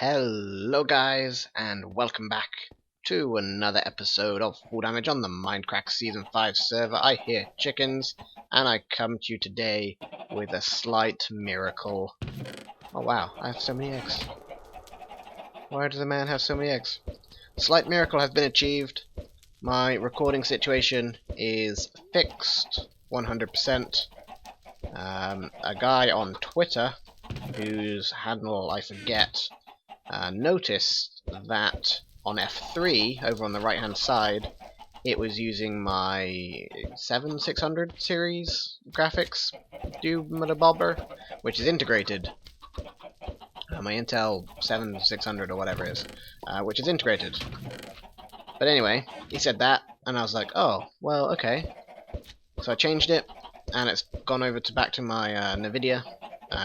Hello guys, and welcome back to another episode of Full Damage on the Mindcrack Season 5 server. I hear chickens, and I come to you today with a slight miracle. Oh wow, I have so many eggs. Why does the man have so many eggs? Slight miracle has been achieved. My recording situation is fixed 100%. A guy on Twitter, whose handle I forget, noticed that on F3, over on the right hand side, it was using my 7600 series graphics bobber, which is integrated. My Intel 7600 or whatever it is, which is integrated. But anyway, he said that, and I was like, oh, well, okay. So I changed it, and it's gone over to back to my NVIDIA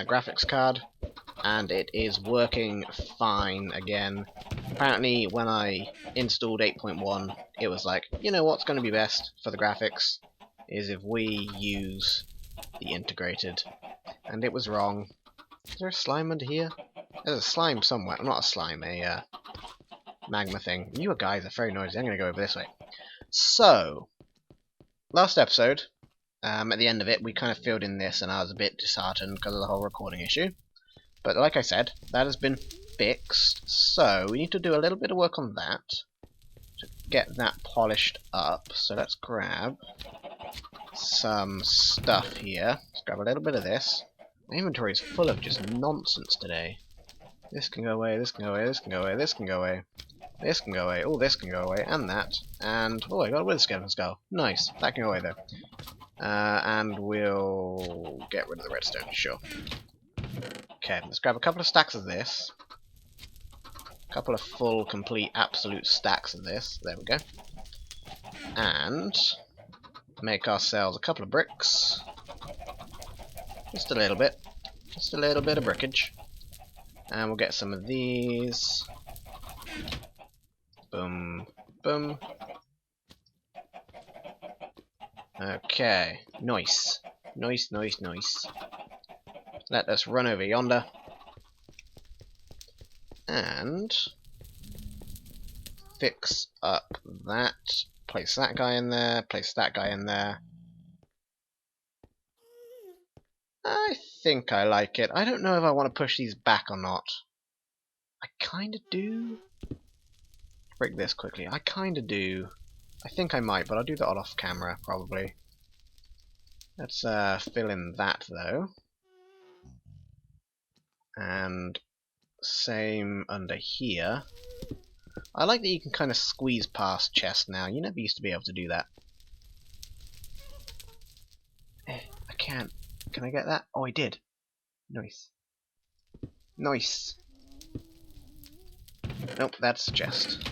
graphics card, and it is working fine again. Apparently, when I installed 8.1, it was like, you know what's going to be best for the graphics is if we use the integrated. And it was wrong. Is there a slime under here? There's a slime somewhere. Not a slime, a magma thing. You guys are very noisy. I'm going to go over this way. So, last episode, at the end of it, we kind of filled in this, and I was a bit disheartened because of the whole recording issue. But like I said, that has been fixed, so we need to do a little bit of work on that to get that polished up. So let's grab some stuff here. Let's grab a little bit of this. My inventory is full of just nonsense today. This can go away, this can go away, this can go away, this can go away, this can go away, oh, this can go away, and that. And, oh, I got a wither skeleton skull. Nice, that can go away there. And we'll get rid of the redstone, sure. Okay, let's grab a couple of stacks of this. A couple of full, complete, absolute stacks of this. There we go. And make ourselves a couple of bricks. Just a little bit. Just a little bit of brickage. And we'll get some of these. Boom. Boom. Okay. Nice. Nice, nice, nice. Let us run over yonder. And fix up that. Place that guy in there. Place that guy in there. I think I like it. I don't know if I want to push these back or not. I kind of do. Break this quickly. I kind of do. I think I might, but I'll do that off camera, probably. Let's fill in that, though. And same under here. I like that you can kind of squeeze past chests now. You never used to be able to do that. I can't. Can I get that? Oh, I did. Nice. Nice. Nope, that's a chest.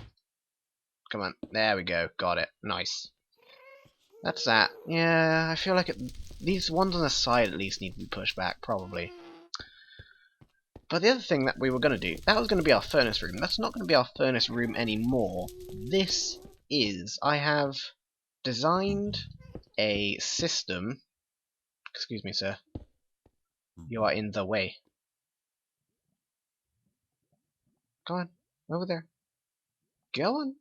Come on. There we go. Got it. Nice. That's that. Yeah, I feel like these ones on the side at least need to be pushed back, probably. But the other thing that we were going to do, that was going to be our furnace room. That's not going to be our furnace room anymore. This is, I have designed a system. Excuse me, sir. You are in the way. Go on, over there. Go on.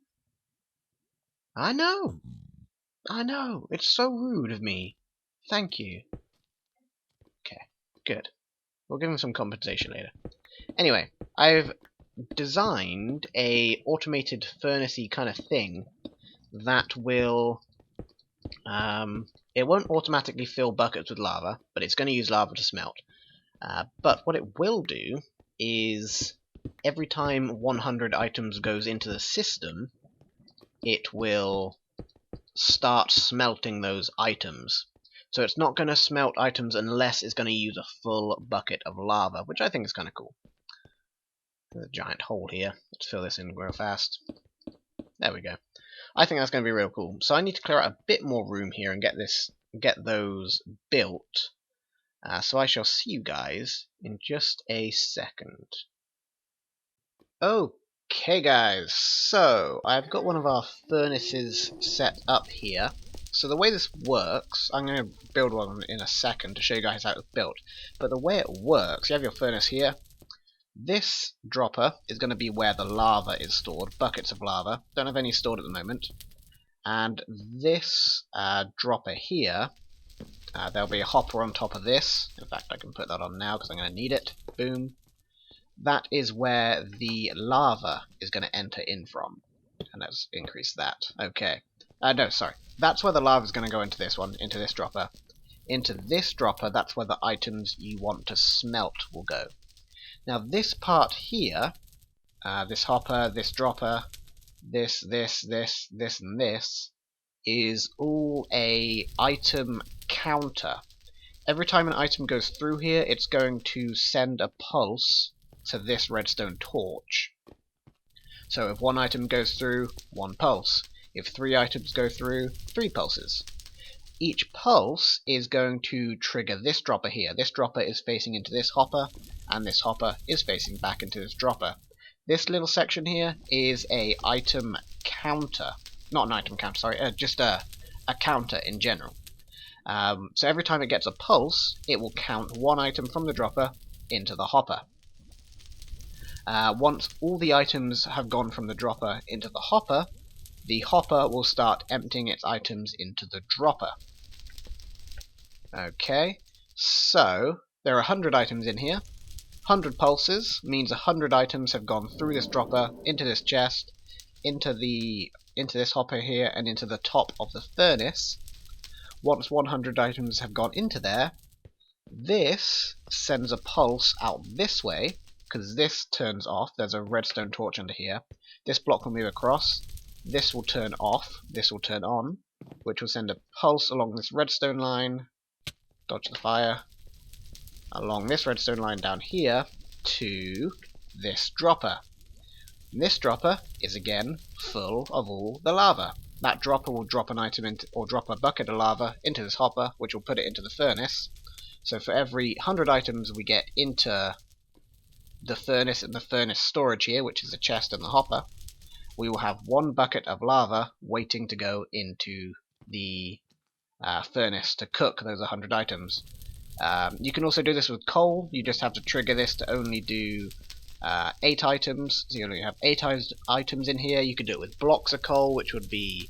I know. I know. It's so rude of me. Thank you. Okay, good. We'll give him some compensation later. Anyway, I've designed a automated furnace-y kind of thing that will it won't automatically fill buckets with lava, but it's going to use lava to smelt. But what it will do is every time 100 items goes into the system, it will start smelting those items. So it's not going to smelt items unless it's going to use a full bucket of lava, which I think is kind of cool. There's a giant hole here. Let's fill this in real fast. There we go. I think that's going to be real cool. So I need to clear out a bit more room here and get those built. So I shall see you guys in just a second. Okay guys, so I've got one of our furnaces set up here. So the way this works, I'm going to build one in a second to show you guys how it's built. But the way it works, you have your furnace here. This dropper is going to be where the lava is stored, buckets of lava. Don't have any stored at the moment. And this dropper here, there'll be a hopper on top of this. In fact, I can put that on now because I'm going to need it. Boom. That is where the lava is going to enter in from. And let's increase that. Okay. No, sorry. That's where the lava is going to go into this one, into this dropper. Into this dropper, that's where the items you want to smelt will go. Now this part here, this hopper, this dropper, this, and this, is all a item counter. Every time an item goes through here, it's going to send a pulse to this redstone torch. So if one item goes through, 1 pulse. If 3 items go through, 3 pulses. Each pulse is going to trigger this dropper here. This dropper is facing into this hopper, and this hopper is facing back into this dropper. This little section here is a item counter. Not an item counter, sorry, just a counter in general. So every time it gets a pulse, it will count 1 item from the dropper into the hopper. Once all the items have gone from the dropper into the hopper will start emptying its items into the dropper. Okay, so there are 100 items in here. 100 pulses means 100 items have gone through this dropper, into this chest, into this hopper here, and into the top of the furnace. Once 100 items have gone into there, this sends a pulse out this way, because this turns off. There's a redstone torch under here. This block will move across. This will turn off. This will turn on, which will send a pulse along this redstone line. Dodge the fire. Along this redstone line down here to this dropper. And this dropper is again full of all the lava. That dropper will drop an item into, or drop a bucket of lava into this hopper, which will put it into the furnace. So for every 100 items we get into the furnace and the furnace storage here, which is the chest and the hopper, we will have 1 bucket of lava waiting to go into the furnace to cook those 100 items. You can also do this with coal. You just have to trigger this to only do 8 items. So you only have 8 items in here. You could do it with blocks of coal, which would be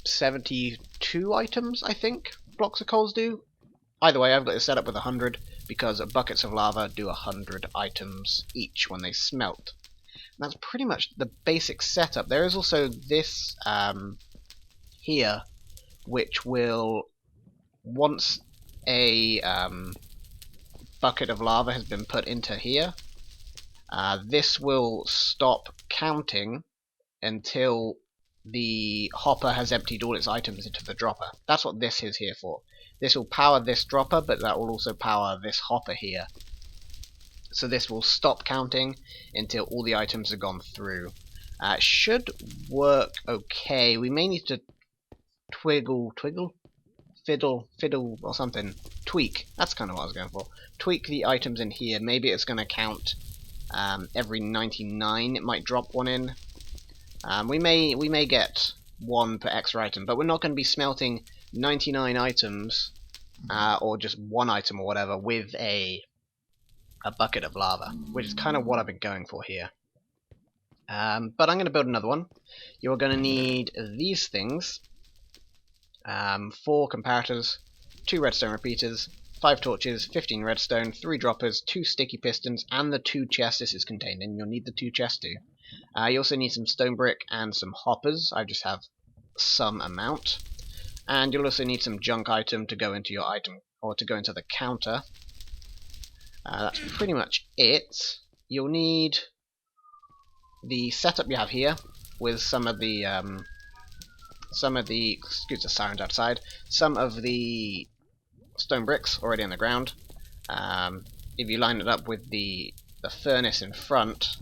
72 items, I think, blocks of coals do. Either way, I've got it set up with 100 because buckets of lava do 100 items each when they smelt. And that's pretty much the basic setup. There is also this here, which will, once a bucket of lava has been put into here, this will stop counting until the hopper has emptied all its items into the dropper. That's what this is here for. This will power this dropper, but that will also power this hopper here. So this will stop counting until all the items have gone through. It should work okay. We may need to fiddle or something. Tweak. That's kind of what I was going for. Tweak the items in here. Maybe it's going to count every 99. It might drop 1 in. We may get 1 per extra item, but we're not going to be smelting 99 items or just 1 item or whatever with a bucket of lava, which is kind of what I've been going for here. But I'm going to build another one. You're going to need these things. 4 comparators, 2 redstone repeaters, 5 torches, 15 redstone, 3 droppers, 2 sticky pistons, and the 2 chests this is contained in. You'll need the 2 chests too. You also need some stone brick and some hoppers. I just have some amount. And you'll also need some junk item to go into your item, or to go into the counter. That's pretty much it. You'll need the setup you have here with some of the excuse the sirens outside, some of the stone bricks already on the ground. If you line it up with the furnace in front,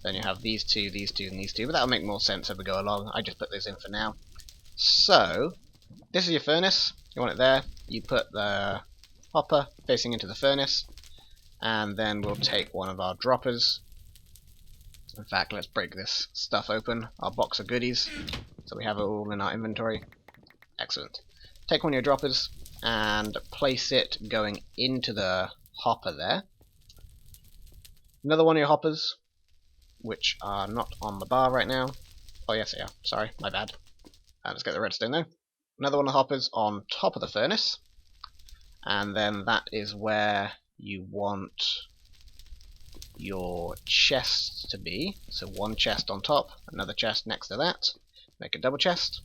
then you have these two, and these two, but that'll make more sense as we go along. I just put those in for now. So, this is your furnace. You want it there. You put the hopper facing into the furnace, and then we'll take one of our droppers. In fact, let's break this stuff open, our box of goodies, so we have it all in our inventory. Excellent. Take one of your droppers, and place it going into the hopper there. Another one of your hoppers, which are not on the bar right now. Oh yes they are, sorry, my bad. Let's get the redstone though. Another one of the hoppers on top of the furnace, and then that is where you want your chests to be. So one chest on top, another chest next to that, make a double chest.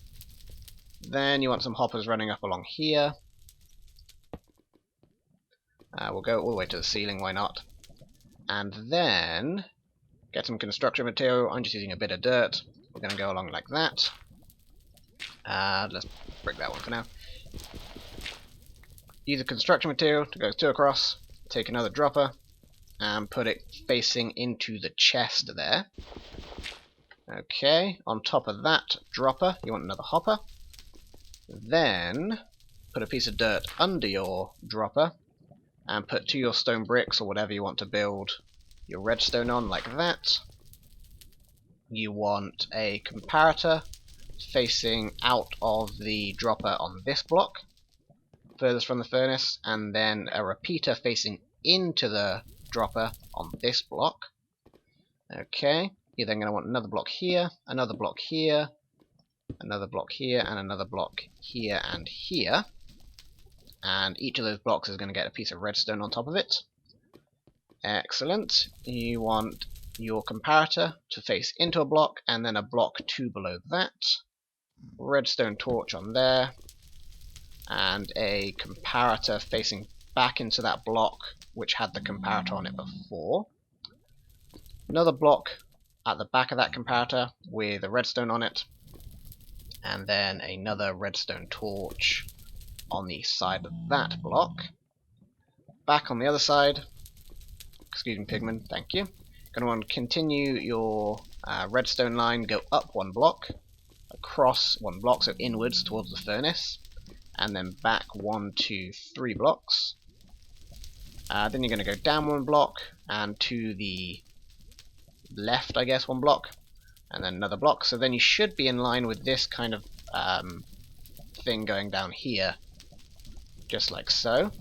Then you want some hoppers running up along here. We'll go all the way to the ceiling, why not? And then get some construction material. I'm just using a bit of dirt. We're going to go along like that. Let's break that one for now. Use a construction material to go 2 across. Take another dropper and put it facing into the chest there. Okay, on top of that dropper, you want another hopper. Then put a piece of dirt under your dropper and put 2 of your stone bricks or whatever you want to build your redstone on, like that. You want a comparator facing out of the dropper on this block, furthest from the furnace, and then a repeater facing into the dropper on this block. Okay, you're then going to want another block here, another block here, another block here, and another block here and here. And each of those blocks is going to get a piece of redstone on top of it. Excellent. You want your comparator to face into a block, and then a block 2 below that. Redstone torch on there, and a comparator facing back into that block which had the comparator on it before. Another block at the back of that comparator with a redstone on it, and then another redstone torch on the side of that block. Back on the other side, excuse me Pigman, thank you. Going to want to continue your redstone line, go up 1 block, across 1 block, so inwards towards the furnace, and then back 1, 2, 3 blocks. Then you're going to go down 1 block, and to the left, I guess, 1 block, and then another block. So then you should be in line with this kind of thing going down here, just like so.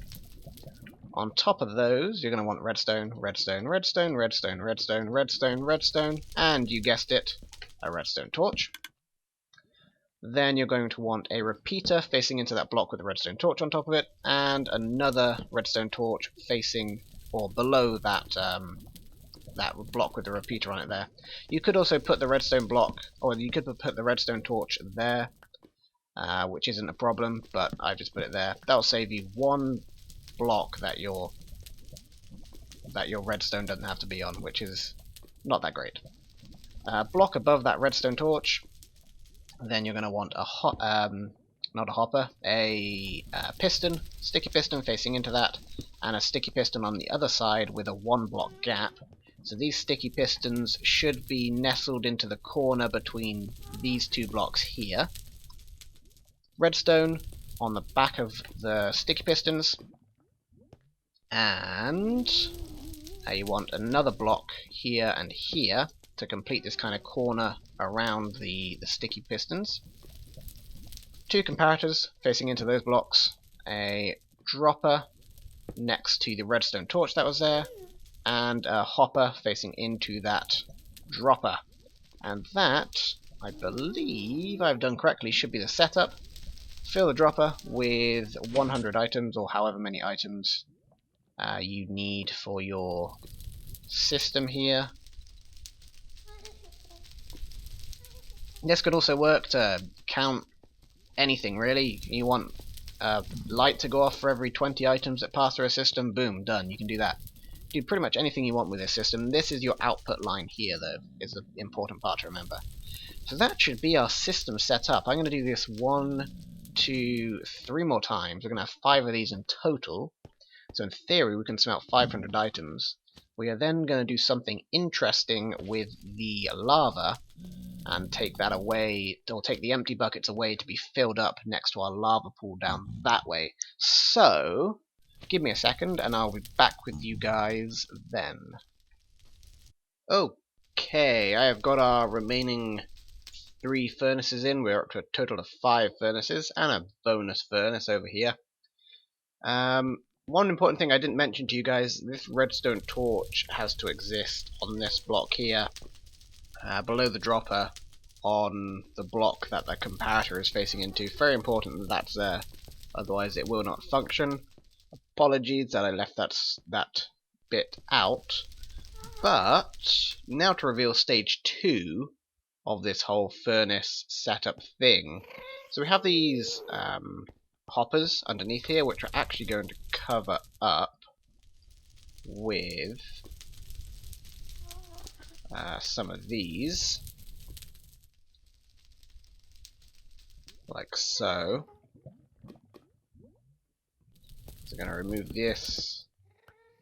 On top of those, you're going to want redstone, redstone, redstone, redstone, redstone, redstone, redstone, and you guessed it, a redstone torch. Then you're going to want a repeater facing into that block with a redstone torch on top of it, and another redstone torch facing or below that that block with the repeater on it there. You could also put the redstone block, or you could put the redstone torch there, which isn't a problem, but I've just put it there. That'll save you 1 block that your redstone doesn't have to be on, which is not that great. Block above that redstone torch, then you're going to want not a hopper, a piston, sticky piston facing into that, and a sticky piston on the other side with a 1 block gap. So these sticky pistons should be nestled into the corner between these 2 blocks here. Redstone on the back of the sticky pistons, and you want another block here and here to complete this kind of corner around the sticky pistons. 2 comparators facing into those blocks, a dropper next to the redstone torch that was there, and a hopper facing into that dropper. And that, I believe I've done correctly, should be the setup. Fill the dropper with 100 items, or however many items you need for your system here. This could also work to count anything really. You want light to go off for every 20 items that pass through a system, boom, done. You can do that. Do pretty much anything you want with this system. This is your output line here, though, is the important part to remember. So that should be our system set up. I'm going to do this 1, 2, 3 more times. We're going to have 5 of these in total. So in theory, we can smelt 500 items. We are then going to do something interesting with the lava and take that away, or take the empty buckets away to be filled up next to our lava pool down that way. So, give me a second and I'll be back with you guys then. Okay, I have got our remaining 3 furnaces in. We're up to a total of 5 furnaces and a bonus furnace over here. One important thing I didn't mention to you guys, this redstone torch has to exist on this block here, below the dropper, on the block that the comparator is facing into. Very important that that's there, otherwise it will not function. Apologies that I left that bit out, but now to reveal stage 2 of this whole furnace setup thing. So we have these hoppers underneath here, which are actually going to cover up with some of these, like so. So I'm going to remove this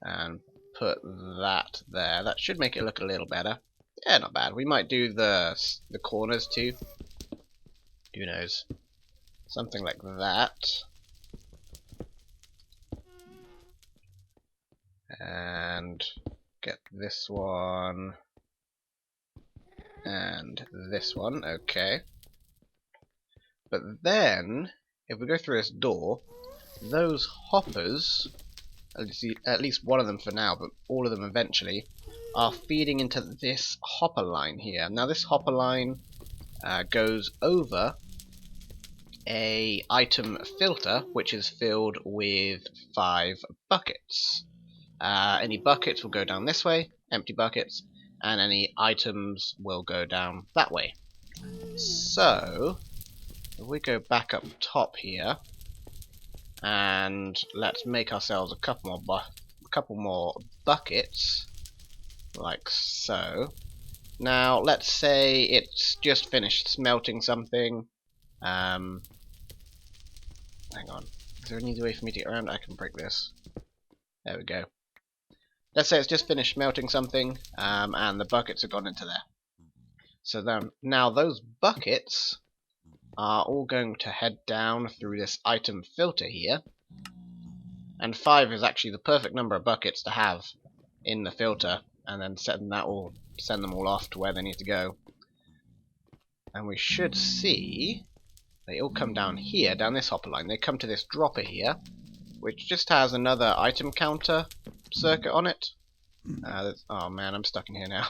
and put that there. That should make it look a little better. Yeah, not bad. We might do the corners too. Who knows? Something like that. And get this one. And this one. Okay. But then, if we go through this door, those hoppers, at least one of them for now, but all of them eventually, are feeding into this hopper line here. Now this hopper line goes over a item filter, which is filled with 5 buckets. Any buckets will go down this way, empty buckets, and any items will go down that way. So, if we go back up top here, and let's make ourselves a couple more buckets, like so. Now, let's say it's just finished smelting something. Hang on. Is there an easy way for me to get around? I can break this. There we go. Let's say it's just finished smelting something, and the buckets have gone into there. So then, now those buckets are all going to head down through this item filter here. And 5 is actually the perfect number of buckets to have in the filter, and then send them all off to where they need to go. And we should see they all come down here, down this hopper line. They come to this dropper here, which just has another item counter circuit on it. Oh man, I'm stuck in here now.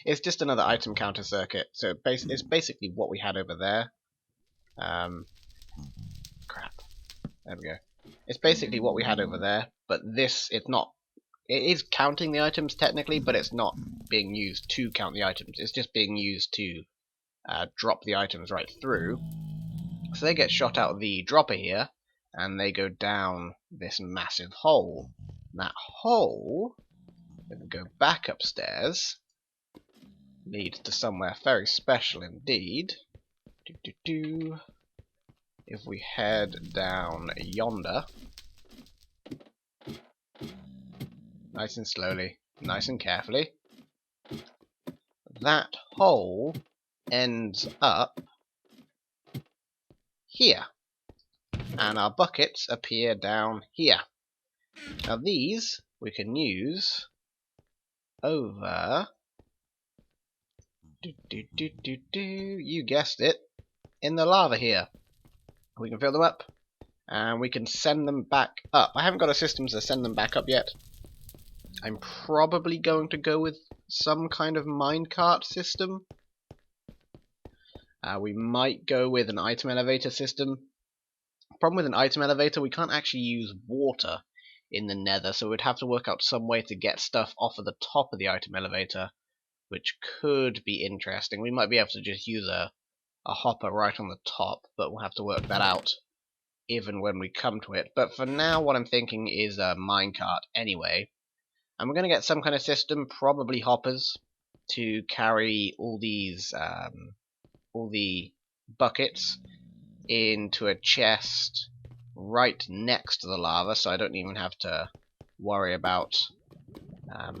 It's just another item counter circuit, so it's basically what we had over there. Crap. There we go. It's basically what we had over there, but this, it's not. It is counting the items technically, but it's not being used to count the items. It's just being used to drop the items right through. So they get shot out of the dropper here, and they go down this massive hole. And that hole, if we go back upstairs, leads to somewhere very special indeed. If we head down yonder, nice and slowly, nice and carefully, that hole ends up here, and our buckets appear down here. Now these we can use over, you guessed it, in the lava here. We can fill them up, and we can send them back up. I haven't got a system to send them back up yet. I'm probably going to go with some kind of minecart system. We might go with an item elevator system. Problem with an item elevator, we can't actually use water in the nether, so we'd have to work out some way to get stuff off of the top of the item elevator, which could be interesting. We might be able to just use a hopper right on the top, but we'll have to work that out even when we come to it. But for now, what I'm thinking is a minecart anyway. And we're going to get some kind of system, probably hoppers, to carry all these, all the buckets into a chest right next to the lava, so I don't even have to worry about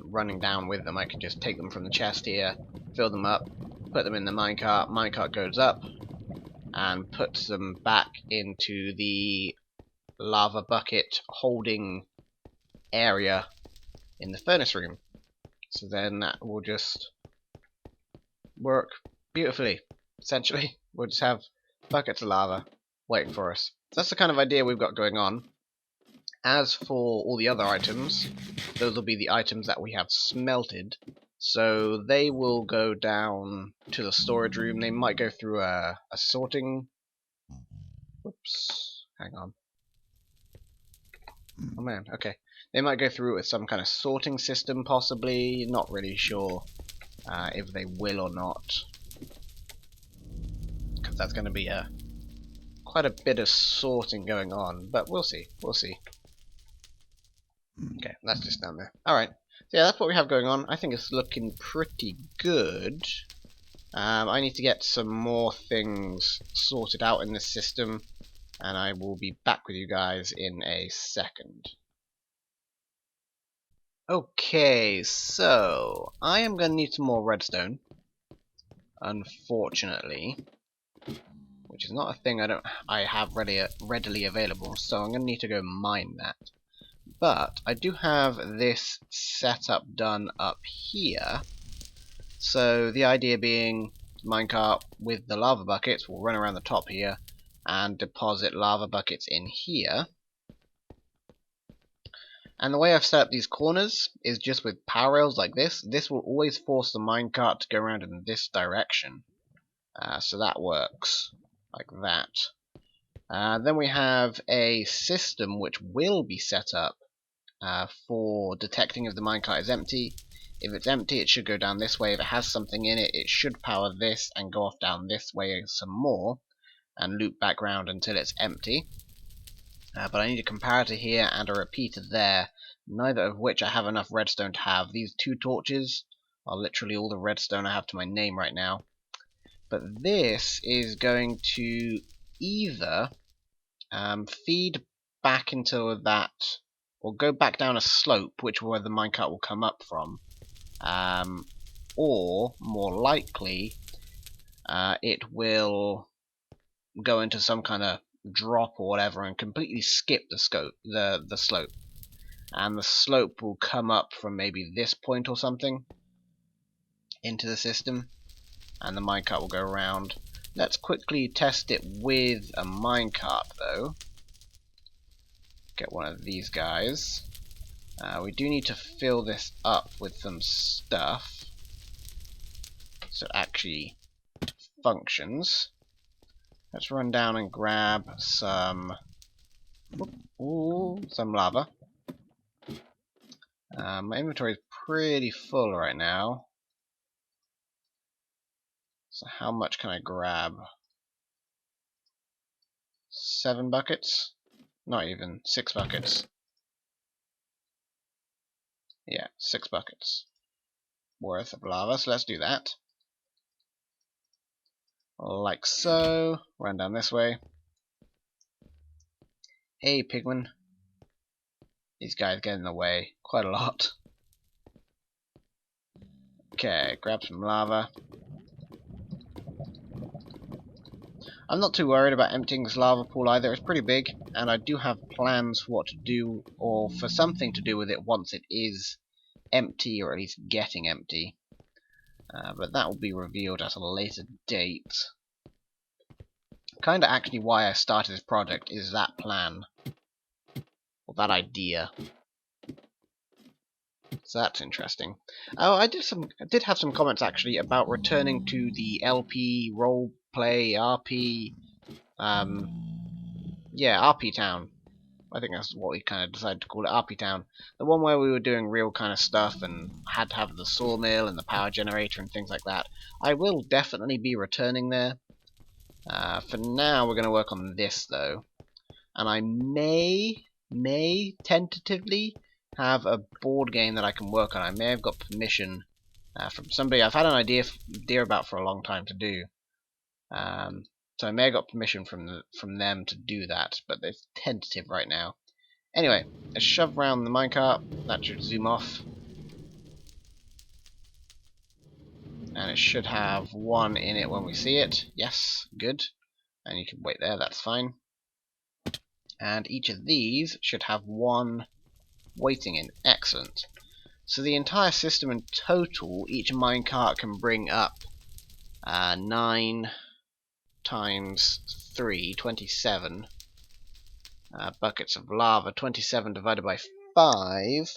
running down with them. I can just take them from the chest here, fill them up, put them in the minecart, minecart goes up, and puts them back into the lava bucket holding area in the furnace room. So then that will just work beautifully. Essentially, we'll just have buckets of lava waiting for us. So that's the kind of idea we've got going on. As for all the other items, those will be the items that we have smelted. So they will go down to the storage room. They might go through a sorting... Whoops. Hang on. Oh man, okay. They might go through it with some kind of sorting system, possibly. Not really sure if they will or not. Because that's going to be quite a bit of sorting going on. But we'll see. We'll see. Okay, that's just down there. Alright. So yeah, that's what we have going on. I think it's looking pretty good. I need to get some more things sorted out in this system, and I will be back with you guys in a second. Okay, so I am going to need some more redstone, unfortunately, which is not a thing I have readily available, so I'm going to need to go mine that. But I do have this setup done up here. So the idea being, minecart with the lava buckets will run around the top here and deposit lava buckets in here. And the way I've set up these corners is just with power rails like this. This will always force the minecart to go around in this direction. So that works like that. Then we have a system which will be set up for detecting if the minecart is empty. If it's empty, it should go down this way. If it has something in it, it should power this and go off down this way some more and loop back round until it's empty. But I need a comparator here and a repeater there, neither of which I have enough redstone to have. These two torches are literally all the redstone I have to my name right now. But this is going to either feed back into that, or go back down a slope, which is where the minecart will come up from, or more likely it will go into some kind of drop or whatever and completely skip the slope, and the slope will come up from maybe this point or something into the system, and the minecart will go around. Let's quickly test it with a minecart though. Get one of these guys. We do need to fill this up with some stuff so it actually functions. Let's run down and grab some lava. My inventory is pretty full right now. So how much can I grab? 7 buckets? Not even. 6 buckets. Yeah, 6 buckets worth of lava, so let's do that. Like so. Run down this way. Hey, pigman. These guys get in the way quite a lot. Okay, grab some lava. I'm not too worried about emptying this lava pool either. It's pretty big, and I do have plans for what to do, or for something to do with it once it is empty, or at least getting empty. But that will be revealed at a later date. Kinda actually why I started this project is that plan. Or that idea. So that's interesting. Oh, I did have some comments actually about returning to the LP roleplay RP. Yeah, RP Town. I think that's what we kind of decided to call it, RP Town. The one where we were doing real kind of stuff and had to have the sawmill and the power generator and things like that. I will definitely be returning there. For now, we're going to work on this though, and I may tentatively have a board game that I can work on. I may have got permission from somebody I've had an idea about for a long time to do. So I may have got permission from them to do that, but it's tentative right now. Anyway, let's shove around the minecart. That should zoom off. And it should have one in it when we see it. Yes, good. And you can wait there, that's fine. And each of these should have one waiting in. Excellent. So the entire system in total, each minecart can bring up 9 times 3, 27. Buckets of lava. 27 divided by 5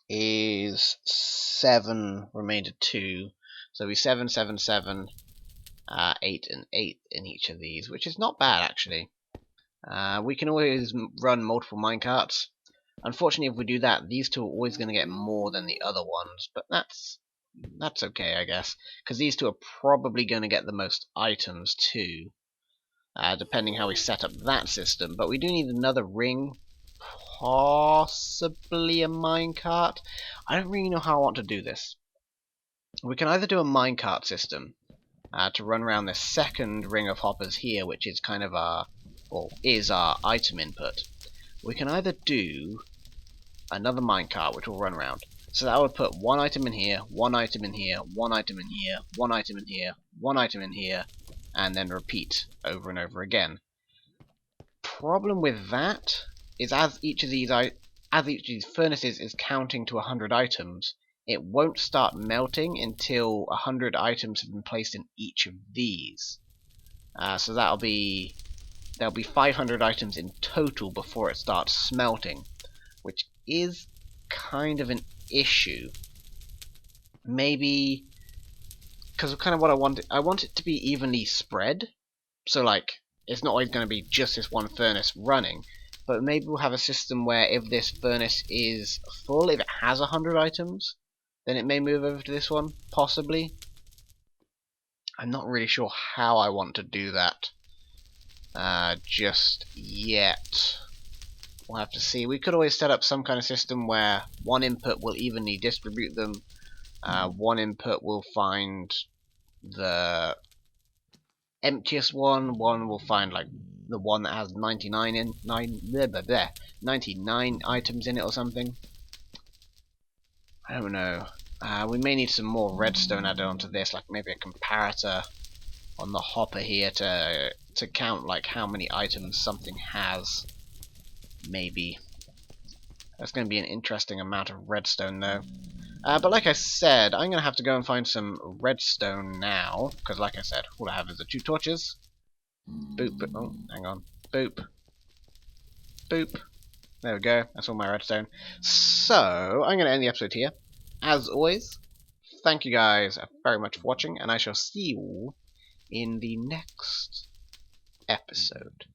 is 7, remainder 2. So we 7, 7, 7, 8 and 8 in each of these, which is not bad actually. We can always run multiple minecarts. Unfortunately, if we do that, these two are always going to get more than the other ones, but that's okay, I guess, because these two are probably going to get the most items too, depending how we set up that system. But we do need another ring, possibly a minecart. I don't really know how I want to do this. We can either do a minecart system to run around this second ring of hoppers here, which is kind of our, or is our item input. We can either do another minecart which will run around. So that would put one item in here, one item in here, one item in here, one item in here, one item in here, and then repeat over and over again. Problem with that is as each of these furnaces is counting to 100 items, it won't start melting until 100 items have been placed in each of these. So there'll be 500 items in total before it starts smelting, which is kind of an issue. Maybe because of kind of what I want it to be evenly spread, so like it's not always going to be just this one furnace running, but maybe we'll have a system where if this furnace is full, if it has 100 items, then it may move over to this one, possibly. I'm not really sure how I want to do that just yet. We'll have to see. We could always set up some kind of system where one input will evenly distribute them. One input will find the emptiest one. One will find like the one that has 99 items in it or something. I don't know. We may need some more redstone added onto this, like maybe a comparator on the hopper here to count like how many items something has. Maybe. That's going to be an interesting amount of redstone though. But like I said, I'm going to have to go and find some redstone now, because like I said, all I have is the 2 torches. Boop, boop, oh, hang on. Boop. Boop. There we go, that's all my redstone. So, I'm going to end the episode here. As always, thank you guys very much for watching, and I shall see you in the next episode.